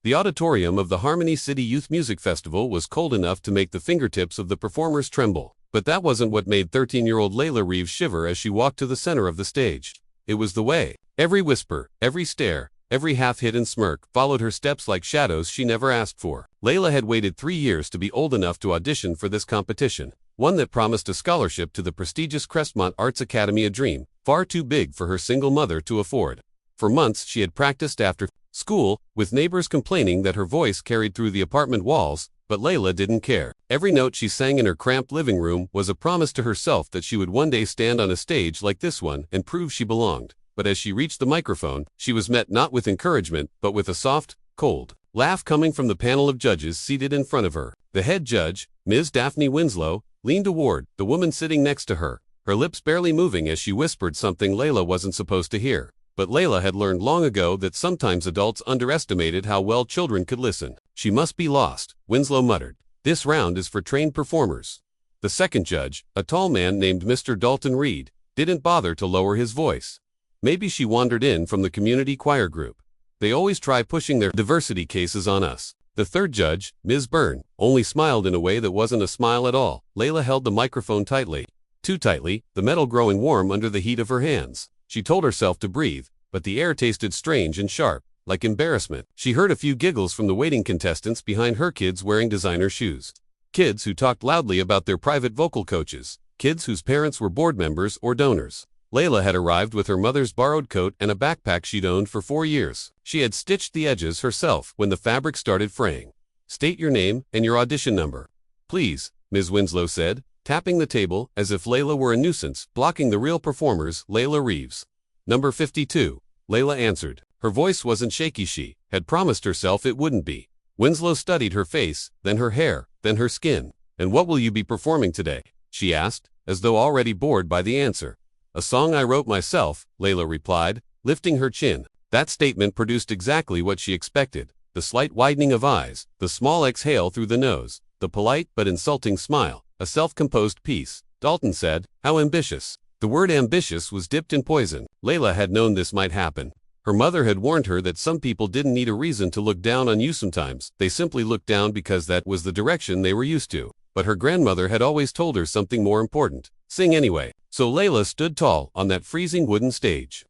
The auditorium of the Harmony City Youth Music Festival was cold enough to make the fingertips of the performers tremble. But that wasn't what made 13-year-old Layla Reeves shiver as she walked to the center of the stage. It was the way. Every whisper, every stare, every half-hidden smirk followed her steps like shadows she never asked for. Layla had waited 3 years to be old enough to audition for this competition, one that promised a scholarship to the prestigious Crestmont Arts Academy, a dream far too big for her single mother to afford. For months she had practiced after school, with neighbors complaining that her voice carried through the apartment walls, but Layla didn't care. Every note she sang in her cramped living room was a promise to herself that she would one day stand on a stage like this one and prove she belonged. But as she reached the microphone, she was met not with encouragement, but with a soft, cold laugh coming from the panel of judges seated in front of her. The head judge, Ms. Daphne Winslow, leaned toward the woman sitting next to her, her lips barely moving as she whispered something Layla wasn't supposed to hear. But Layla had learned long ago that sometimes adults underestimated how well children could listen. She must be lost, Winslow muttered. This round is for trained performers. The second judge, a tall man named Mr. Dalton Reed, didn't bother to lower his voice. Maybe she wandered in from the community choir group. They always try pushing their diversity cases on us. The third judge, Ms. Byrne, only smiled in a way that wasn't a smile at all. Layla held the microphone tightly. Too tightly, the metal growing warm under the heat of her hands. She told herself to breathe, but the air tasted strange and sharp, like embarrassment. She heard a few giggles from the waiting contestants behind her, kids wearing designer shoes. Kids who talked loudly about their private vocal coaches. Kids whose parents were board members or donors. Layla had arrived with her mother's borrowed coat and a backpack she'd owned for 4 years. She had stitched the edges herself when the fabric started fraying. State your name and your audition number. Please, Ms. Winslow said, tapping the table as if Layla were a nuisance, blocking the real performers. Layla Reeves. Number 52, Layla answered. Her voice wasn't shaky. She had promised herself it wouldn't be. Winslow studied her face, then her hair, then her skin. And what will you be performing today? She asked, as though already bored by the answer. A song I wrote myself, Layla replied, lifting her chin. That statement produced exactly what she expected. The slight widening of eyes, the small exhale through the nose, the polite but insulting smile, a self-composed piece. Dalton said, "How ambitious." The word ambitious was dipped in poison. Layla had known this might happen. Her mother had warned her that some people didn't need a reason to look down on you sometimes. They simply looked down because that was the direction they were used to. But her grandmother had always told her something more important. Sing anyway. So Layla stood tall on that freezing wooden stage,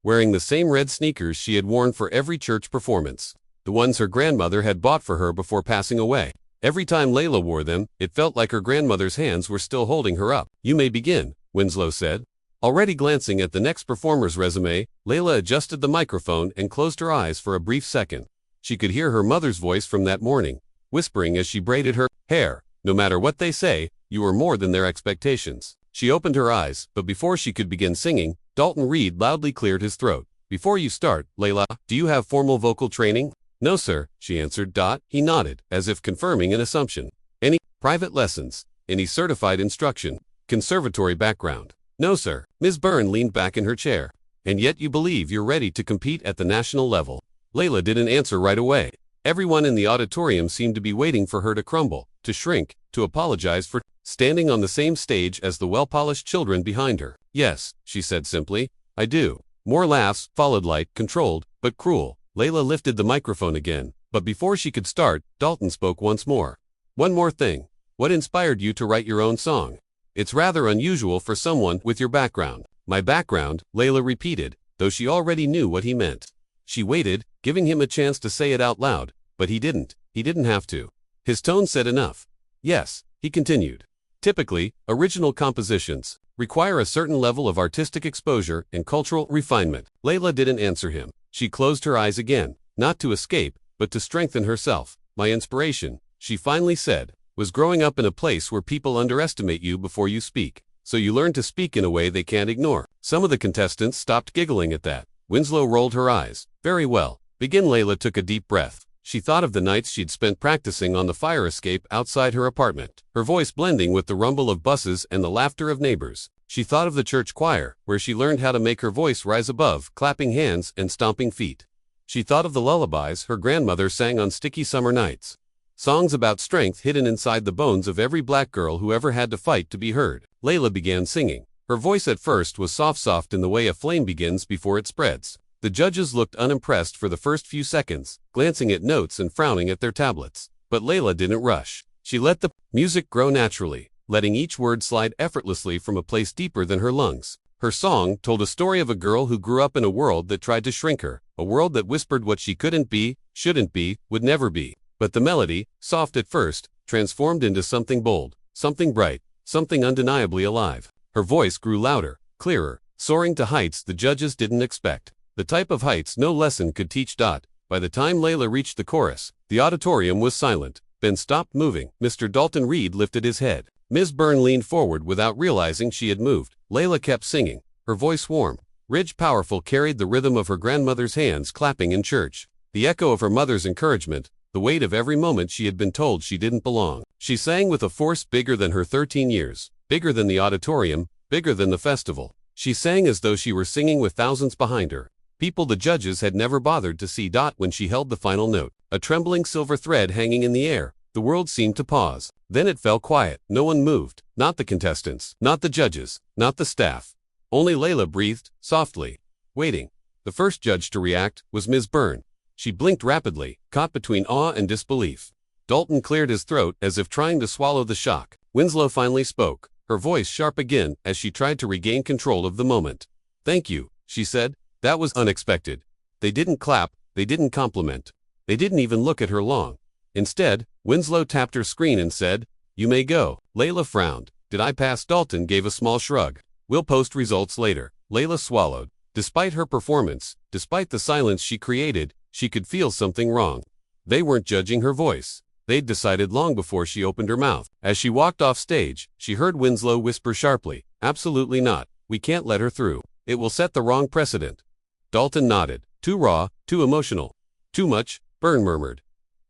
wearing the same red sneakers she had worn for every church performance, the ones her grandmother had bought for her before passing away. Every time Layla wore them, it felt like her grandmother's hands were still holding her up. You may begin, Winslow said. Already glancing at the next performer's resume, Layla adjusted the microphone and closed her eyes for a brief second. She could hear her mother's voice from that morning, whispering as she braided her hair. No matter what they say, you are more than their expectations. She opened her eyes, but before she could begin singing, Dalton Reed loudly cleared his throat. Before you start, Layla, do you have formal vocal training? No, sir, she answered. He nodded, as if confirming an assumption. Any private lessons? Any certified instruction? Conservatory background? No, sir. Ms. Byrne leaned back in her chair. And yet you believe you're ready to compete at the national level? Layla didn't answer right away. Everyone in the auditorium seemed to be waiting for her to crumble, to shrink, to apologize for standing on the same stage as the well-polished children behind her. Yes, she said simply, I do. More laughs followed, light, controlled, but cruel. Layla lifted the microphone again, but before she could start, Dalton spoke once more. One more thing. What inspired you to write your own song? It's rather unusual for someone with your background. My background, Layla repeated, though she already knew what he meant. She waited, giving him a chance to say it out loud, but he didn't. He didn't have to. His tone said enough. Yes, he continued. Typically, original compositions require a certain level of artistic exposure and cultural refinement. Layla didn't answer him. She closed her eyes again, not to escape, but to strengthen herself. My inspiration, she finally said, was growing up in a place where people underestimate you before you speak. So you learn to speak in a way they can't ignore. Some of the contestants stopped giggling at that. Winslow rolled her eyes. Very well. Begin. Layla took a deep breath. She thought of the nights she'd spent practicing on the fire escape outside her apartment, her voice blending with the rumble of buses and the laughter of neighbors. She thought of the church choir, where she learned how to make her voice rise above clapping hands and stomping feet. She thought of the lullabies her grandmother sang on sticky summer nights. Songs about strength hidden inside the bones of every black girl who ever had to fight to be heard. Layla began singing. Her voice at first was soft in the way a flame begins before it spreads. The judges looked unimpressed for the first few seconds, glancing at notes and frowning at their tablets. But Layla didn't rush. She let the music grow naturally, letting each word slide effortlessly from a place deeper than her lungs. Her song told a story of a girl who grew up in a world that tried to shrink her, a world that whispered what she couldn't be, shouldn't be, would never be. But the melody, soft at first, transformed into something bold, something bright, something undeniably alive. Her voice grew louder, clearer, soaring to heights the judges didn't expect. The type of heights no lesson could teach. By the time Layla reached the chorus, the auditorium was silent, then stopped moving. Mr. Dalton Reed lifted his head. Ms. Byrne leaned forward without realizing she had moved. Layla kept singing, her voice warm, rich, powerful, carried the rhythm of her grandmother's hands clapping in church, the echo of her mother's encouragement, the weight of every moment she had been told she didn't belong. She sang with a force bigger than her 13 years, bigger than the auditorium, bigger than the festival. She sang as though she were singing with thousands behind her, people the judges had never bothered to see. When she held the final note, a trembling silver thread hanging in the air, the world seemed to pause. Then it fell quiet. No one moved, not the contestants, not the judges, not the staff. Only Layla breathed, softly, waiting. The first judge to react was Ms. Byrne. She blinked rapidly, caught between awe and disbelief. Dalton cleared his throat as if trying to swallow the shock. Winslow finally spoke, her voice sharp again as she tried to regain control of the moment. "Thank you," she said. "That was unexpected." They didn't clap, they didn't compliment. They didn't even look at her long. Instead, Winslow tapped her screen and said, "You may go." Layla frowned. "Did I pass?" Dalton gave a small shrug. "We'll post results later." Layla swallowed. Despite her performance, despite the silence she created, she could feel something wrong. They weren't judging her voice. They'd decided long before she opened her mouth. As she walked off stage, she heard Winslow whisper sharply, "Absolutely not. We can't let her through. It will set the wrong precedent." Dalton nodded. "Too raw, too emotional." "Too much," Byrne murmured.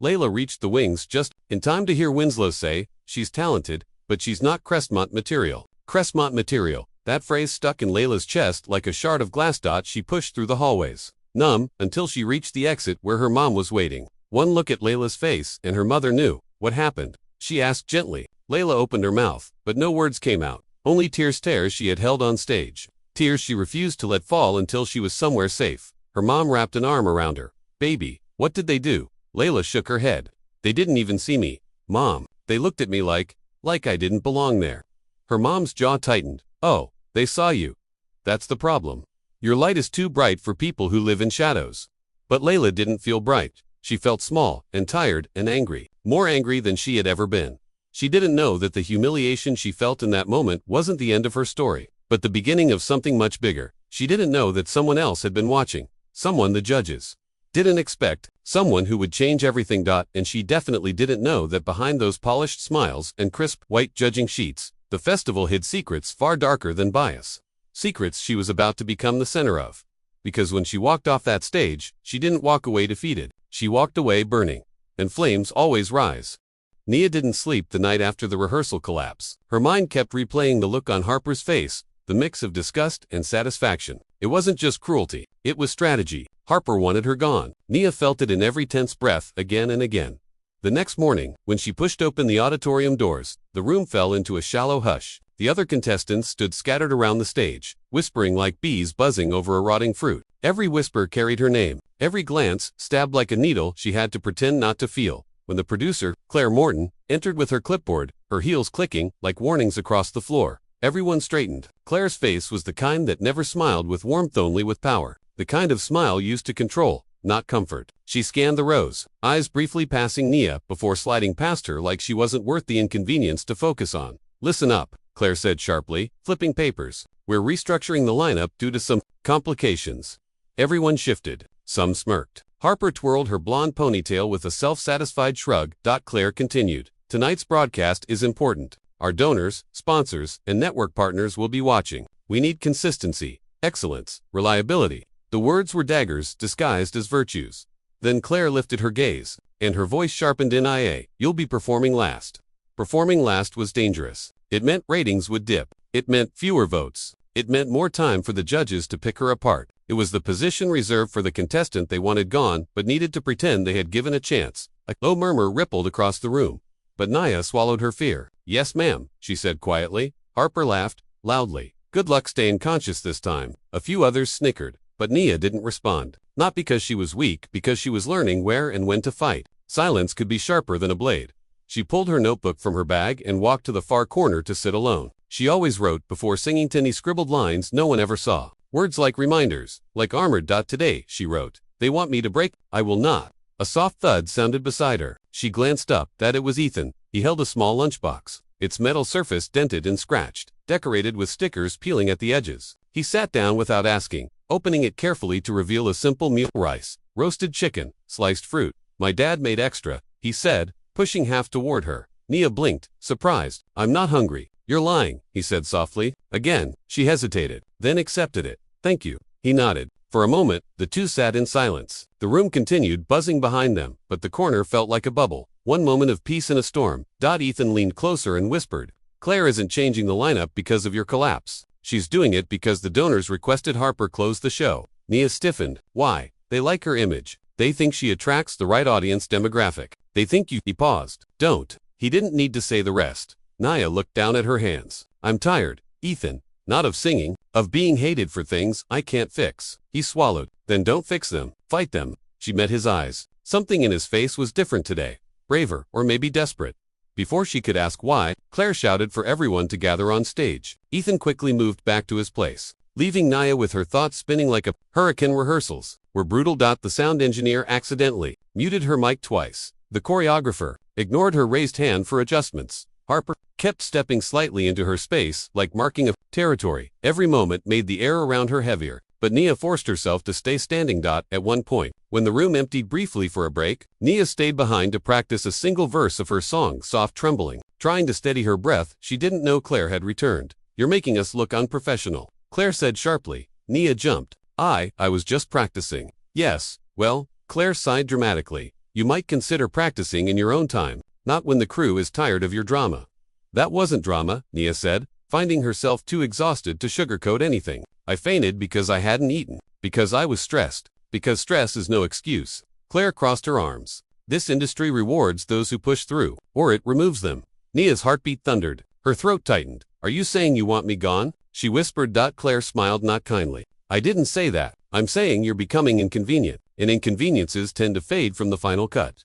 Layla reached the wings just in time to hear Winslow say, "She's talented, but she's not Crestmont material." Crestmont material. That phrase stuck in Layla's chest like a shard of glass. She pushed through the hallways, numb, until she reached the exit where her mom was waiting. One look at Layla's face, and her mother knew. "What happened?" she asked gently. Layla opened her mouth, but no words came out. Only tears she had held on stage. Tears she refused to let fall until she was somewhere safe. Her mom wrapped an arm around her. "Baby, what did they do?" Layla shook her head. "They didn't even see me, Mom. They looked at me like I didn't belong there." Her mom's jaw tightened. "Oh, they saw you. That's the problem. Your light is too bright for people who live in shadows." But Layla didn't feel bright. She felt small and tired and angry, more angry than she had ever been. She didn't know that the humiliation she felt in that moment wasn't the end of her story, but the beginning of something much bigger. She didn't know that someone else had been watching, someone the judges didn't expect, someone who would change everything. And she definitely didn't know that behind those polished smiles and crisp, white judging sheets, the festival hid secrets far darker than bias. Secrets she was about to become the center of. Because when she walked off that stage, she didn't walk away defeated. She walked away burning. And flames always rise. Nia didn't sleep the night after the rehearsal collapse. Her mind kept replaying the look on Harper's face, the mix of disgust and satisfaction. It wasn't just cruelty, it was strategy. Harper wanted her gone. Nia felt it in every tense breath, again and again. The next morning, when she pushed open the auditorium doors, the room fell into a shallow hush. The other contestants stood scattered around the stage, whispering like bees buzzing over a rotting fruit. Every whisper carried her name. Every glance stabbed like a needle she had to pretend not to feel. When the producer, Claire Morton, entered with her clipboard, her heels clicking like warnings across the floor, everyone straightened. Claire's face was the kind that never smiled with warmth, only with power. The kind of smile used to control, not comfort. She scanned the rows, eyes briefly passing Nia before sliding past her like she wasn't worth the inconvenience to focus on. "Listen up," Claire said sharply, flipping papers. "We're restructuring the lineup due to some complications." Everyone shifted. Some smirked. Harper twirled her blonde ponytail with a self-satisfied shrug. Claire continued. "Tonight's broadcast is important. Our donors, sponsors, and network partners will be watching. We need consistency, excellence, reliability." The words were daggers disguised as virtues. Then Claire lifted her gaze, and her voice sharpened in IA. "You'll be performing last." Performing last was dangerous. It meant ratings would dip. It meant fewer votes. It meant more time for the judges to pick her apart. It was the position reserved for the contestant they wanted gone but needed to pretend they had given a chance. A low murmur rippled across the room. But Nia swallowed her fear. "Yes, ma'am," she said quietly. Harper laughed, loudly. "Good luck staying conscious this time." A few others snickered. But Nia didn't respond. Not because she was weak, because she was learning where and when to fight. Silence could be sharper than a blade. She pulled her notebook from her bag and walked to the far corner to sit alone. She always wrote before singing tiny scribbled lines no one ever saw. Words like reminders, like armored. Today, she wrote. They want me to break. I will not. A soft thud sounded beside her. She glanced up. That it was Ethan. He held a small lunchbox. Its metal surface dented and scratched, decorated with stickers peeling at the edges. He sat down without asking, opening it carefully to reveal a simple meal: rice, roasted chicken, sliced fruit. My dad made extra, he said, pushing half toward her. Nia blinked, surprised. I'm not hungry. You're lying, he said softly. Again, she hesitated, then accepted it. Thank you. He nodded. For a moment, the two sat in silence. The room continued buzzing behind them, but the corner felt like a bubble. One moment of peace in a storm. Ethan leaned closer and whispered, Claire isn't changing the lineup because of your collapse. She's doing it because the donors requested Harper close the show. Nia stiffened. Why? They like her image. They think she attracts the right audience demographic. They think you. He paused. Don't. He didn't need to say the rest. Nia looked down at her hands. I'm tired, Ethan. Not of singing, of being hated for things I can't fix. He swallowed. Then don't fix them. Fight them. She met his eyes. Something in his face was different today. Braver, or maybe desperate. Before she could ask why, Claire shouted for everyone to gather on stage. Ethan quickly moved back to his place, leaving Nia with her thoughts spinning like a hurricane. Rehearsals were brutal. The sound engineer accidentally muted her mic twice. The choreographer ignored her raised hand for adjustments. Harper kept stepping slightly into her space, like marking a territory. Every moment made the air around her heavier, but Nia forced herself to stay standing. At one point, when the room emptied briefly for a break, Nia stayed behind to practice a single verse of her song, soft trembling. Trying to steady her breath, she didn't know Claire had returned. You're making us look unprofessional, Claire said sharply. Nia jumped. I was just practicing. Yes, well, Claire sighed dramatically. You might consider practicing in your own time, not when the crew is tired of your drama. That wasn't drama, Nia said, finding herself too exhausted to sugarcoat anything. I fainted because I hadn't eaten, because I was stressed, because stress is no excuse. Claire crossed her arms. This industry rewards those who push through, or it removes them. Nia's heartbeat thundered. Her throat tightened. Are you saying you want me gone? She whispered. Claire smiled, not kindly. I didn't say that. I'm saying you're becoming inconvenient, and inconveniences tend to fade from the final cut.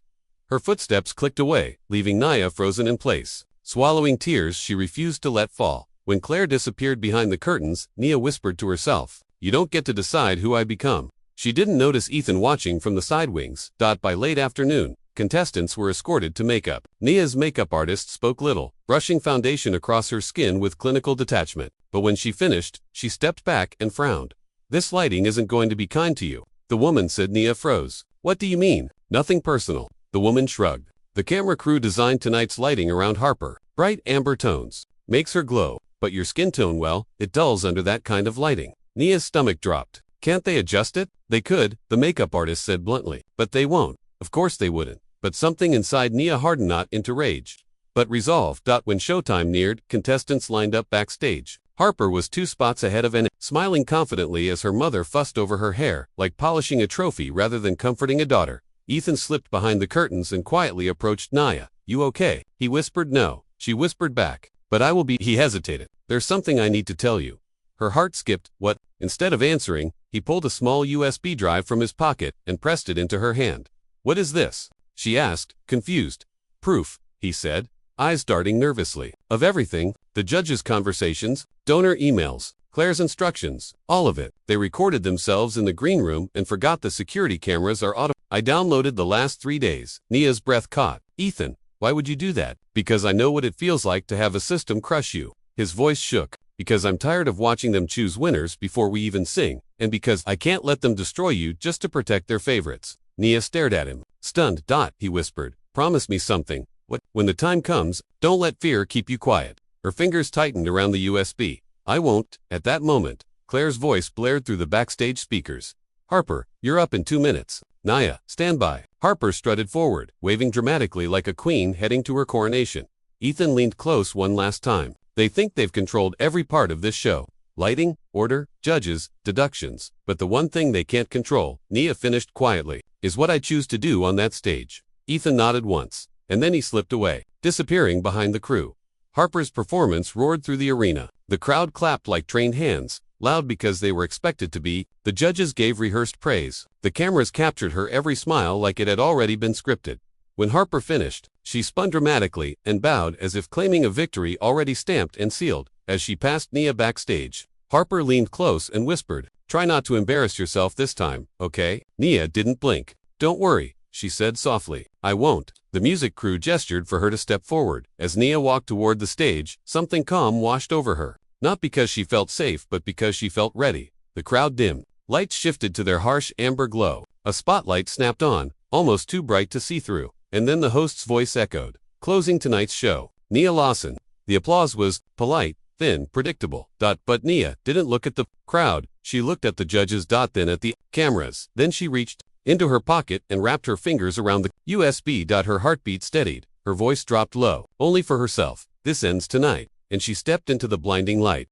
Her footsteps clicked away, leaving Nia frozen in place. Swallowing tears she refused to let fall. When Claire disappeared behind the curtains, Nia whispered to herself, You don't get to decide who I become. She didn't notice Ethan watching from the side wings. By late afternoon, contestants were escorted to makeup. Nia's makeup artist spoke little, brushing foundation across her skin with clinical detachment. But when she finished, she stepped back and frowned. This lighting isn't going to be kind to you, the woman said. Nia froze. What do you mean? Nothing personal. The woman shrugged. The camera crew designed tonight's lighting around Harper. Bright amber tones. Makes her glow. But your skin tone, well, it dulls under that kind of lighting. Nia's stomach dropped. Can't they adjust it? They could, the makeup artist said bluntly. But they won't. Of course they wouldn't. But something inside Nia hardened not into rage, but resolve. When showtime neared, contestants lined up backstage. Harper was 2 spots ahead of Anna, smiling confidently as her mother fussed over her hair, like polishing a trophy rather than comforting a daughter. Ethan slipped behind the curtains and quietly approached Nia. You okay? He whispered. No, she whispered back. But I will be. He hesitated. There's something I need to tell you. Her heart skipped. What? Instead of answering, he pulled a small USB drive from his pocket and pressed it into her hand. What is this? She asked, confused. Proof, he said, eyes darting nervously. Of everything, the judges' conversations, donor emails, Claire's instructions, all of it. They recorded themselves in the green room and forgot the security cameras are auto. I downloaded the last 3 days. Nia's breath caught. Ethan, why would you do that? Because I know what it feels like to have a system crush you. His voice shook. Because I'm tired of watching them choose winners before we even sing, and because I can't let them destroy you just to protect their favorites. Nia stared at him. Stunned. He whispered. Promise me something. What? When the time comes, don't let fear keep you quiet. Her fingers tightened around the USB. I won't. At that moment, Claire's voice blared through the backstage speakers. Harper, you're up in 2 minutes. Nia, stand by. Harper strutted forward, waving dramatically like a queen heading to her coronation. Ethan leaned close one last time. They think they've controlled every part of this show. Lighting, order, judges, deductions. But the one thing they can't control, Nia finished quietly, is what I choose to do on that stage. Ethan nodded once, and then he slipped away, disappearing behind the crew. Harper's performance roared through the arena. The crowd clapped like trained hands, loud because they were expected to be. The judges gave rehearsed praise. The cameras captured her every smile like it had already been scripted. When Harper finished, she spun dramatically and bowed as if claiming a victory already stamped and sealed. As she passed Nia backstage, Harper leaned close and whispered, "Try not to embarrass yourself this time, okay?" Nia didn't blink. "Don't worry," she said softly. "I won't." The music crew gestured for her to step forward. As Nia walked toward the stage, something calm washed over her. Not because she felt safe, but because she felt ready. The crowd dimmed. Lights shifted to their harsh amber glow. A spotlight snapped on, almost too bright to see through. And then the host's voice echoed, closing tonight's show, Nia Lawson. The applause was polite, thin, predictable. But Nia didn't look at the crowd. She looked at the judges. Then at the cameras. Then she reached into her pocket and wrapped her fingers around the USB. Her heartbeat steadied. Her voice dropped low, only for herself. "This ends tonight." And she stepped into the blinding light.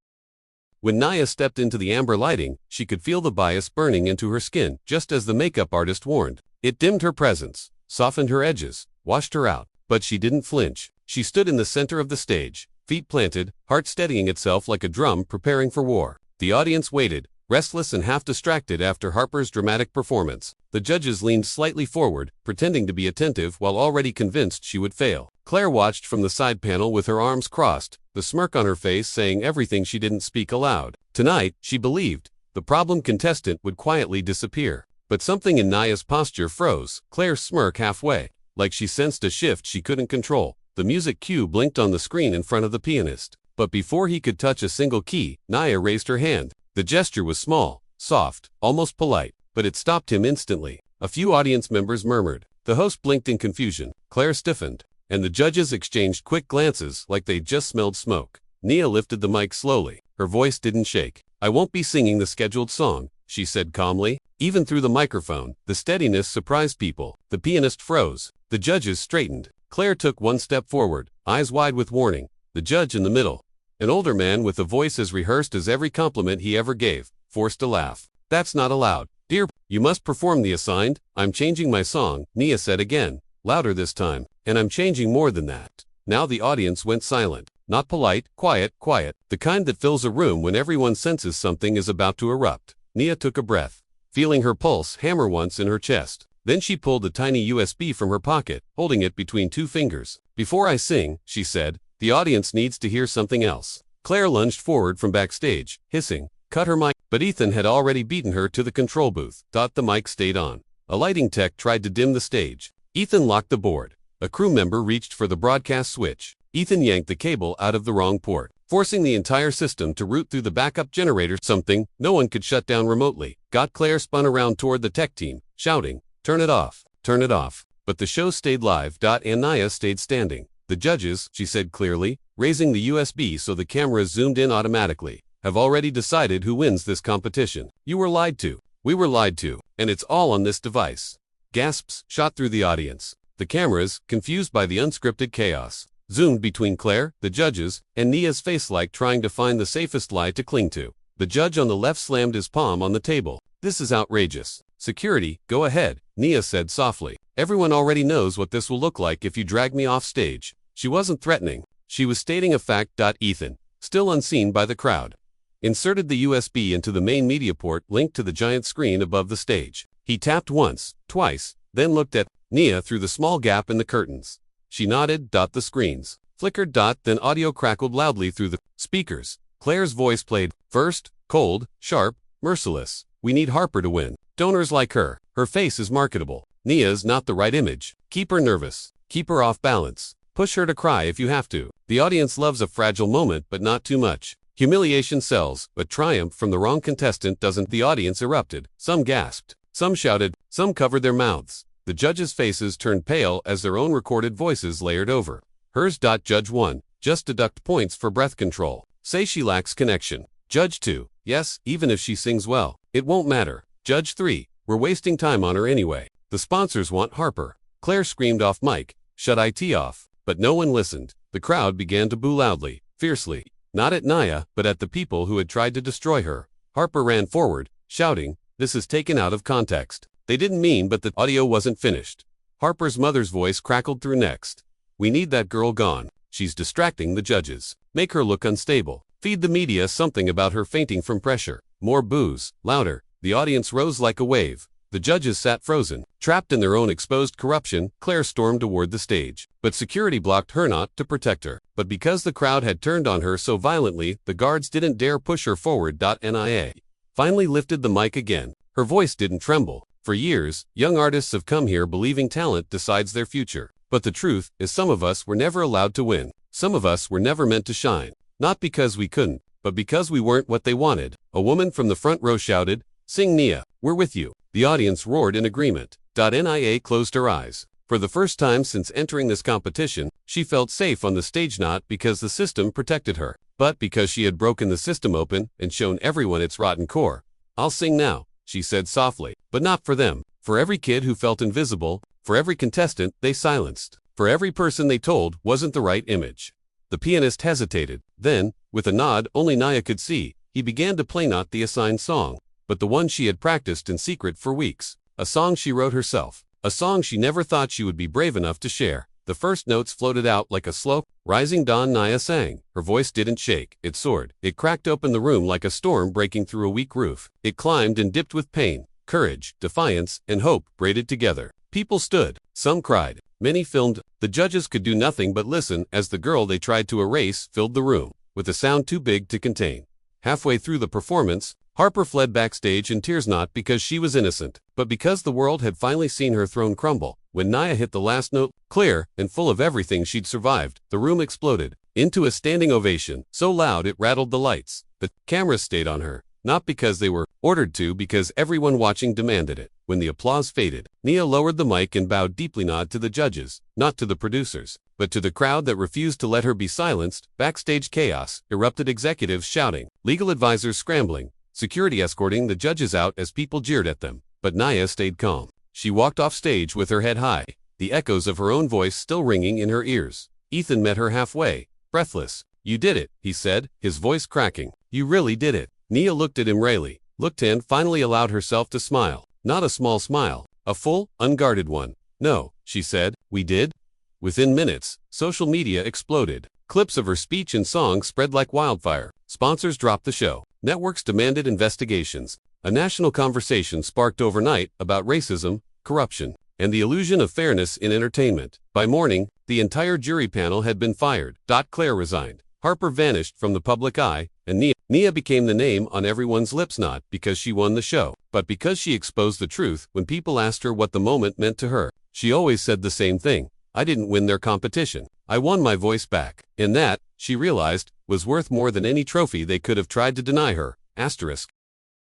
When Nia stepped into the amber lighting, she could feel the bias burning into her skin, just as the makeup artist warned. It dimmed her presence, softened her edges, washed her out. But she didn't flinch. She stood in the center of the stage, feet planted, heart steadying itself like a drum preparing for war. The audience waited, restless and half distracted after Harper's dramatic performance. The judges leaned slightly forward, pretending to be attentive while already convinced she would fail. Claire watched from the side panel with her arms crossed, the smirk on her face saying everything she didn't speak aloud. Tonight, she believed, the problem contestant would quietly disappear. But something in Nia's posture froze Claire's smirk halfway, like she sensed a shift she couldn't control. The music cue blinked on the screen in front of the pianist. But before he could touch a single key, Nia raised her hand. The gesture was small, soft, almost polite, but it stopped him instantly. A few audience members murmured. The host blinked in confusion. Claire stiffened, and the judges exchanged quick glances like they'd just smelled smoke. Nia lifted the mic slowly. Her voice didn't shake. "I won't be singing the scheduled song," she said calmly. Even through the microphone, the steadiness surprised people. The pianist froze. The judges straightened. Claire took one step forward, eyes wide with warning. The judge in the middle, an older man with a voice as rehearsed as every compliment he ever gave, forced a laugh. "That's not allowed. Dear, you must perform the assigned." "I'm changing my song," Nia said again, louder this time. "And I'm changing more than that." Now the audience went silent. Not polite, quiet, the kind that fills a room when everyone senses something is about to erupt. Nia took a breath, feeling her pulse hammer once in her chest. Then she pulled a tiny USB from her pocket, holding it between two fingers. "Before I sing," she said, "the audience needs to hear something else." Claire lunged forward from backstage, hissing, "Cut her mic." But Ethan had already beaten her to the control booth. The mic stayed on. A lighting tech tried to dim the stage. Ethan locked the board. A crew member reached for the broadcast switch. Ethan yanked the cable out of the wrong port, forcing the entire system to route through the backup generator, something no one could shut down remotely. Claire spun around toward the tech team, shouting, "Turn it off, turn it off." But the show stayed live. And Nia stayed standing. "The judges," she said clearly, raising the USB so the cameras zoomed in automatically, "have already decided who wins this competition. You were lied to. We were lied to. And it's all on this device." Gasps shot through the audience. The cameras, confused by the unscripted chaos, zoomed between Claire, the judges, and Nia's face like trying to find the safest lie to cling to. The judge on the left slammed his palm on the table. "This is outrageous." "Security, go ahead," Nia said softly. "Everyone already knows what this will look like if you drag me off stage." She wasn't threatening. She was stating a fact. Ethan, still unseen by the crowd, inserted the USB into the main media port linked to the giant screen above the stage. He tapped once, twice, then looked at Nia through the small gap in the curtains. She nodded. The screens flickered. Then audio crackled loudly through the speakers. Claire's voice played, first, cold, sharp, merciless. "We need Harper to win. Donors like her. Her face is marketable. Nia's not the right image. Keep her nervous. Keep her off balance. Push her to cry if you have to. The audience loves a fragile moment, but not too much. Humiliation sells, but triumph from the wrong contestant doesn't." The audience erupted. Some gasped. Some shouted. Some covered their mouths. The judges' faces turned pale as their own recorded voices layered over hers. Judge 1, just deduct points for breath control. Say she lacks connection. Judge 2, yes, even if she sings well, it won't matter. Judge 3, we're wasting time on her anyway. The sponsors want Harper. Claire screamed off mic, "Shut it off." But no one listened. The crowd began to boo loudly, fiercely. Not at Nia, but at the people who had tried to destroy her. Harper ran forward, shouting, "This is taken out of context." They didn't mean, but the audio wasn't finished. Harper's mother's voice crackled through next. "We need that girl gone. She's distracting the judges. Make her look unstable." Feed the media something about her fainting from pressure. More boos, louder. The audience rose like a wave. The judges sat frozen. Trapped in their own exposed corruption, Claire stormed toward the stage. But security blocked her, not to protect her, but because the crowd had turned on her so violently, the guards didn't dare push her forward. Nia finally lifted the mic again. Her voice didn't tremble. For years, young artists have come here believing talent decides their future. But the truth is some of us were never allowed to win. Some of us were never meant to shine. Not because we couldn't, but because we weren't what they wanted. A woman from the front row shouted, "Sing, Nia, we're with you." The audience roared in agreement. Nia closed her eyes. For the first time since entering this competition, she felt safe on the stage, not because the system protected her, but because she had broken the system open and shown everyone its rotten core. "I'll sing now," she said softly, but not for them. For every kid who felt invisible, for every contestant they silenced, for every person they told wasn't the right image. The pianist hesitated. Then, with a nod only Nia could see, he began to play not the assigned song, but the one she had practiced in secret for weeks. A song she wrote herself. A song she never thought she would be brave enough to share. The first notes floated out like a slow, rising dawn. Nia sang. Her voice didn't shake. It soared. It cracked open the room like a storm breaking through a weak roof. It climbed and dipped with pain, courage, defiance, and hope braided together. People stood. Some cried. Many filmed. The judges could do nothing but listen as the girl they tried to erase filled the room, with a sound too big to contain. Halfway through the performance, Harper fled backstage in tears, not because she was innocent, but because the world had finally seen her throne crumble. When Nia hit the last note, clear and full of everything she'd survived, the room exploded into a standing ovation, so loud it rattled the lights. The cameras stayed on her, not because they were ordered to, because everyone watching demanded it. When the applause faded, Nia lowered the mic and bowed deeply, not to the judges, not to the producers, but to the crowd that refused to let her be silenced. Backstage chaos erupted, executives shouting, legal advisors scrambling, security escorting the judges out as people jeered at them. But Nia stayed calm. She walked off stage with her head high, the echoes of her own voice still ringing in her ears. Ethan met her halfway, breathless. "You did it," he said, his voice cracking. "You really did it." Nia looked at him wryly, looked and finally allowed herself to smile. Not a small smile, a full, unguarded one. "No," she said, "we did." Within minutes, social media exploded. Clips of her speech and song spread like wildfire. Sponsors dropped the show. Networks demanded investigations. A national conversation sparked overnight about racism, corruption, and the illusion of fairness in entertainment. By morning, the entire jury panel had been fired. Claire resigned. Harper vanished from the public eye, and Nia became the name on everyone's lips, not because she won the show, but because she exposed the truth. When people asked her what the moment meant to her, she always said the same thing: "I didn't win their competition. I won my voice back." And that, she realized, was worth more than any trophy they could have tried to deny her. Asterisk.